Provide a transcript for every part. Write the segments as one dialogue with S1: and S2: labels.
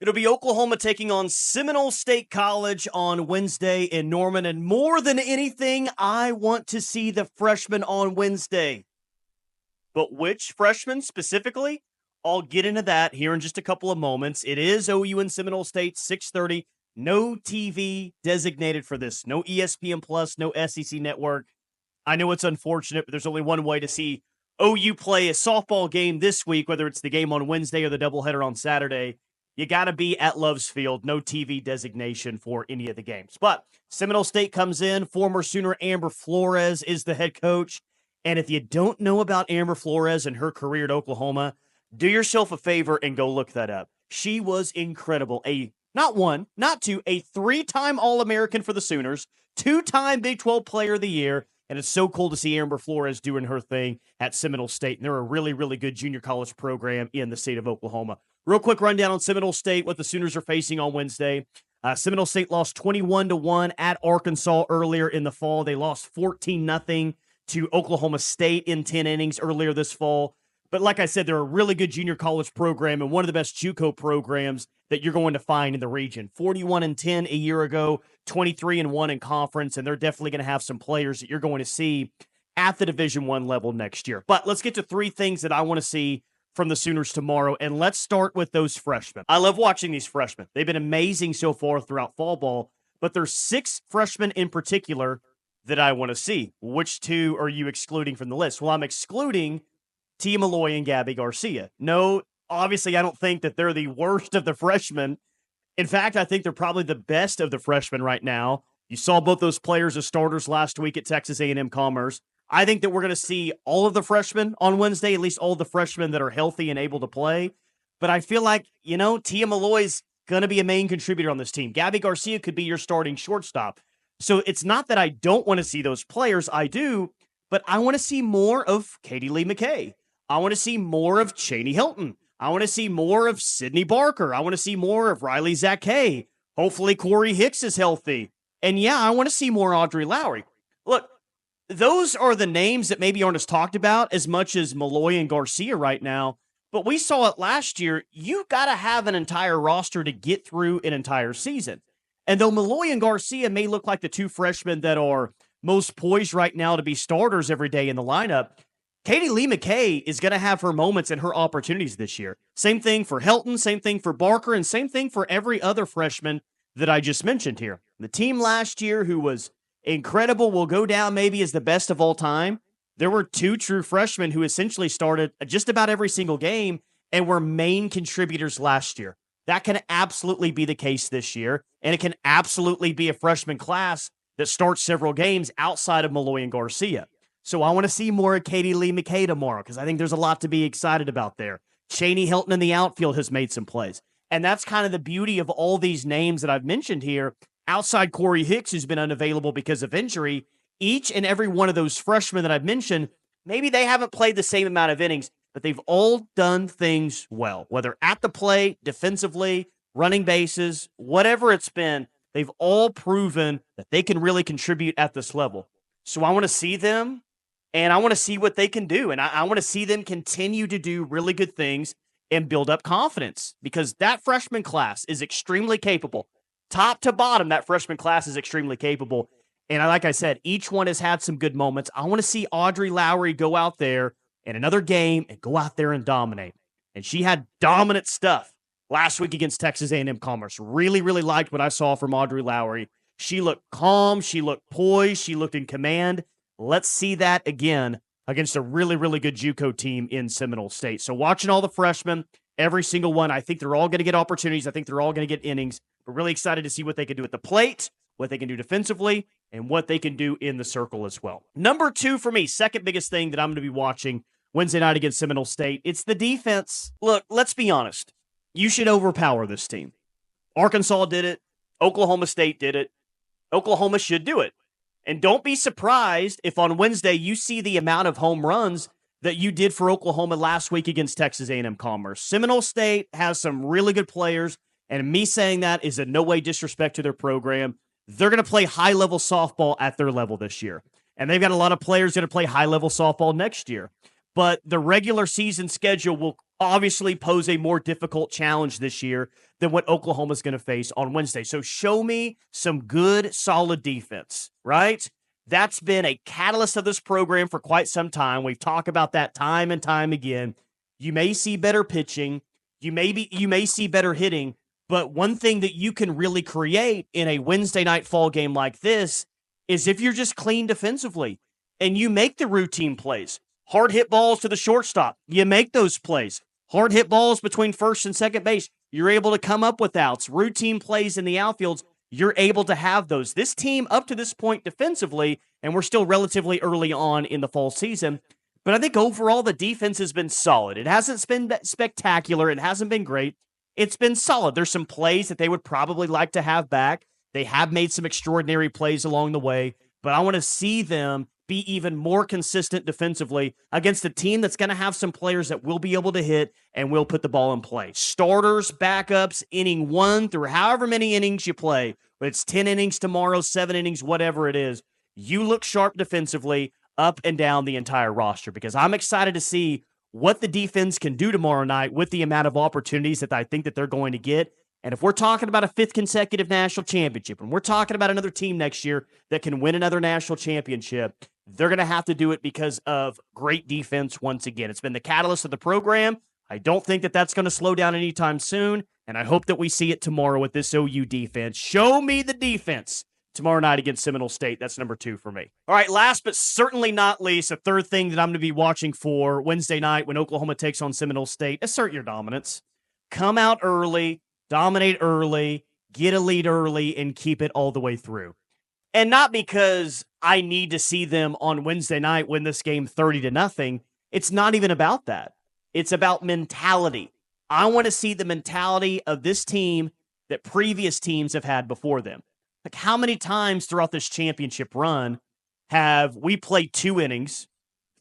S1: It'll be Oklahoma taking on Seminole State College on Wednesday in Norman. And more than anything, I want to see the freshmen on Wednesday. But which freshmen specifically? I'll get into that here in just a couple of moments. It is OU and Seminole State, 6:30. No TV designated for this. No ESPN Plus, no SEC Network. I know it's unfortunate, but there's only one way to see OU play a softball game this week, whether it's the game on Wednesday or the doubleheader on Saturday. You got to be at Love's Field. No TV designation for any of the games. But Seminole State comes in. Former Sooner Amber Flores is the head coach. And if you don't know about Amber Flores and her career at Oklahoma, do yourself a favor and go look that up. She was incredible. Not one, not two, a 3-time All-American for the Sooners, 2-time Big 12 Player of the Year. And it's so cool to see Amber Flores doing her thing at Seminole State. And they're a really, really good junior college program in the state of Oklahoma. Real quick rundown on Seminole State, what the Sooners are facing on Wednesday. Seminole State lost 21-1 at Arkansas earlier in the fall. They lost 14-0 to Oklahoma State in 10 innings earlier this fall. But like I said, they're a really good junior college program and one of the best JUCO programs that you're going to find in the region. 41-10 a year ago, 23-1 in conference, and they're definitely going to have some players that you're going to see at the Division I level next year. But let's get to three things that I want to see from the Sooners tomorrow, and let's start with those freshmen. I love watching these freshmen. They've been amazing so far throughout fall ball, but there's 6 freshmen in particular that I want to see. Which 2 are you excluding from the list? Well, I'm excluding Tia Malloy and Gabby Garcia. No, obviously, I don't think that they're the worst of the freshmen. In fact, I think they're probably the best of the freshmen right now. You saw both those players as starters last week at Texas A&M Commerce. I think that we're going to see all of the freshmen on Wednesday, at least all the freshmen that are healthy and able to play. But I feel like, Tia Malloy's going to be a main contributor on this team. Gabby Garcia could be your starting shortstop. So it's not that I don't want to see those players. I do, but I want to see more of Katie Lee McKay. I want to see more of Cheney Hilton. I want to see more of Sydney Barker. I want to see more of Riley Zakay. Hopefully Corey Hicks is healthy. And yeah, I want to see more Audrey Lowry. Look, those are the names that maybe aren't as talked about as much as Malloy and Garcia right now. But we saw it last year. You got to have an entire roster to get through an entire season. And though Malloy and Garcia may look like the 2 freshmen that are most poised right now to be starters every day in the lineup, Katie Lee McKay is going to have her moments and her opportunities this year. Same thing for Helton, same thing for Barker, and same thing for every other freshman that I just mentioned here. The team last year, who was incredible, will go down maybe as the best of all time. There were 2 true freshmen who essentially started just about every single game and were main contributors last year. That can absolutely be the case this year, and it can absolutely be a freshman class that starts several games outside of Malloy and Garcia. So I want to see more of Katie Lee McKay tomorrow because I think there's a lot to be excited about there. Cheney Hilton in the outfield has made some plays. And that's kind of the beauty of all these names that I've mentioned here. Outside Corey Hicks, who's been unavailable because of injury, each and every one of those freshmen that I've mentioned, maybe they haven't played the same amount of innings, but they've all done things well. Whether at the plate, defensively, running bases, whatever it's been, they've all proven that they can really contribute at this level. So I want to see them. And I want to see what they can do. And I want to see them continue to do really good things and build up confidence because that freshman class is extremely capable. Top to bottom, that freshman class is extremely capable. And like I said, each one has had some good moments. I want to see Audrey Lowry go out there in another game and go out there and dominate. And she had dominant stuff last week against Texas A&M Commerce. Really, really liked what I saw from Audrey Lowry. She looked calm. She looked poised. She looked in command. Let's see that again against a really, really good JUCO team in Seminole State. So watching all the freshmen, every single one, I think they're all going to get opportunities. I think they're all going to get innings. We're really excited to see what they can do at the plate, what they can do defensively, and what they can do in the circle as well. Number 2 for me, second biggest thing that I'm going to be watching Wednesday night against Seminole State, it's the defense. Look, let's be honest. You should overpower this team. Arkansas did it. Oklahoma State did it. Oklahoma should do it. And don't be surprised if on Wednesday you see the amount of home runs that you did for Oklahoma last week against Texas A&M Commerce. Seminole State has some really good players, and me saying that is in no way disrespect to their program. They're going to play high-level softball at their level this year. And they've got a lot of players going to play high-level softball next year. But the regular season schedule will obviously pose a more difficult challenge this year than what Oklahoma's going to face on Wednesday. So show me some good, solid defense, right? That's been a catalyst of this program for quite some time. We've talked about that time and time again. You may see better pitching, you may see better hitting, but one thing that you can really create in a Wednesday night fall game like this is if you're just clean defensively and you make the routine plays. Hard hit balls to the shortstop, you make those plays. Hard hit balls between first and second base, you're able to come up with outs. Routine plays in the outfields, you're able to have those. This team up to this point defensively, and we're still relatively early on in the fall season, but I think overall the defense has been solid. It hasn't been spectacular. It hasn't been great. It's been solid. There's some plays that they would probably like to have back. They have made some extraordinary plays along the way, but I want to see them be even more consistent defensively against a team that's going to have some players that will be able to hit and will put the ball in play. Starters, backups, inning 1 through however many innings you play, whether it's 10 innings tomorrow, 7 innings, whatever it is, you look sharp defensively up and down the entire roster, because I'm excited to see what the defense can do tomorrow night with the amount of opportunities that I think that they're going to get. And if we're talking about a 5th consecutive national championship, and we're talking about another team next year that can win another national championship, they're going to have to do it because of great defense once again. It's been the catalyst of the program. I don't think that that's going to slow down anytime soon, and I hope that we see it tomorrow with this OU defense. Show me the defense tomorrow night against Seminole State. That's number 2 for me. All right, last but certainly not least, a third thing that I'm going to be watching for Wednesday night when Oklahoma takes on Seminole State. Assert your dominance. Come out early, dominate early, get a lead early, and keep it all the way through. And not because I need to see them on Wednesday night win this game 30-0. It's not even about that. It's about mentality. I want to see the mentality of this team that previous teams have had before them. Like, how many times throughout this championship run have we played 2 innings,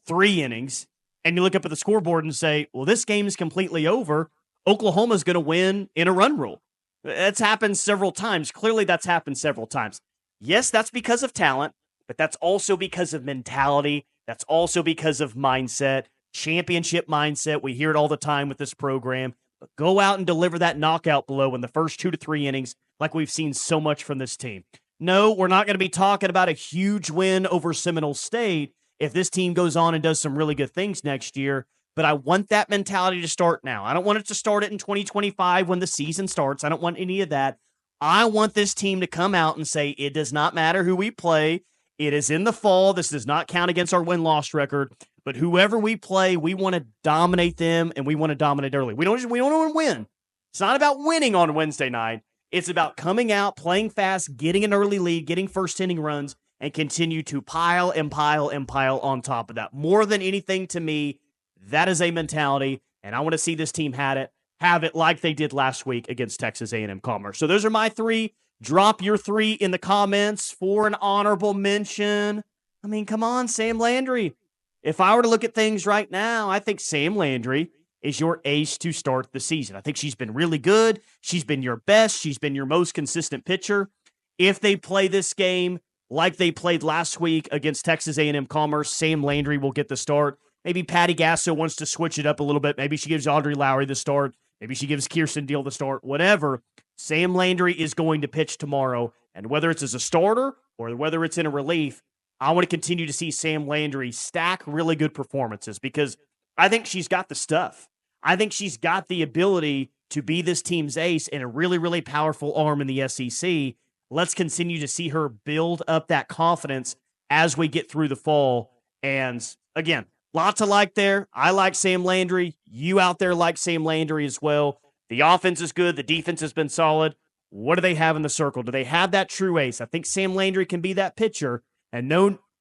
S1: 3 innings, and you look up at the scoreboard and say, well, this game is completely over. Oklahoma's going to win in a run rule. That's happened several times. Clearly, that's happened several times. Yes, that's because of talent, but that's also because of mentality. That's also because of mindset, championship mindset. We hear it all the time with this program. But go out and deliver that knockout blow in the first 2 to 3 innings like we've seen so much from this team. No, we're not going to be talking about a huge win over Seminole State if this team goes on and does some really good things next year. But I want that mentality to start now. I don't want it to start it in 2025 when the season starts. I don't want any of that. I want this team to come out and say, it does not matter who we play. It is in the fall. This does not count against our win-loss record. But whoever we play, we want to dominate them, and we want to dominate early. We don't want to win. It's not about winning on Wednesday night. It's about coming out, playing fast, getting an early lead, getting first inning runs, and continue to pile and pile and pile on top of that. More than anything, to me, that is a mentality, and I want to see this team have it like they did last week against Texas A&M Commerce. So those are my 3. Drop your 3 in the comments for an honorable mention. I mean, come on, Sam Landry. If I were to look at things right now, I think Sam Landry is your ace to start the season. I think she's been really good. She's been your best. She's been your most consistent pitcher. If they play this game like they played last week against Texas A&M Commerce, Sam Landry will get the start. Maybe Patty Gasso wants to switch it up a little bit. Maybe she gives Audrey Lowry the start. Maybe she gives Kirsten Deal the start. Whatever. Sam Landry is going to pitch tomorrow. And whether it's as a starter or whether it's in a relief, I want to continue to see Sam Landry stack really good performances because I think she's got the stuff. I think she's got the ability to be this team's ace and a really, really powerful arm in the SEC. Let's continue to see her build up that confidence as we get through the fall. And again, lots to like there. I like Sam Landry. You out there like Sam Landry as well. The offense is good. The defense has been solid. What do they have in the circle? Do they have that true ace? I think Sam Landry can be that pitcher. And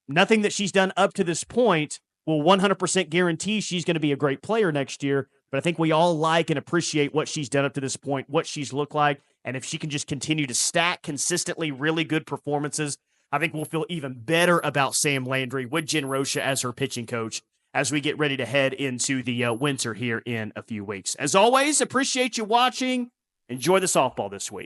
S1: nothing that she's done up to this point will 100% guarantee she's going to be a great player next year. But I think we all like and appreciate what she's done up to this point, what she's looked like. And if she can just continue to stack consistently really good performances, I think we'll feel even better about Sam Landry with Jen Rocha as her pitching coach as we get ready to head into the winter here in a few weeks. As always, appreciate you watching. Enjoy the softball this week.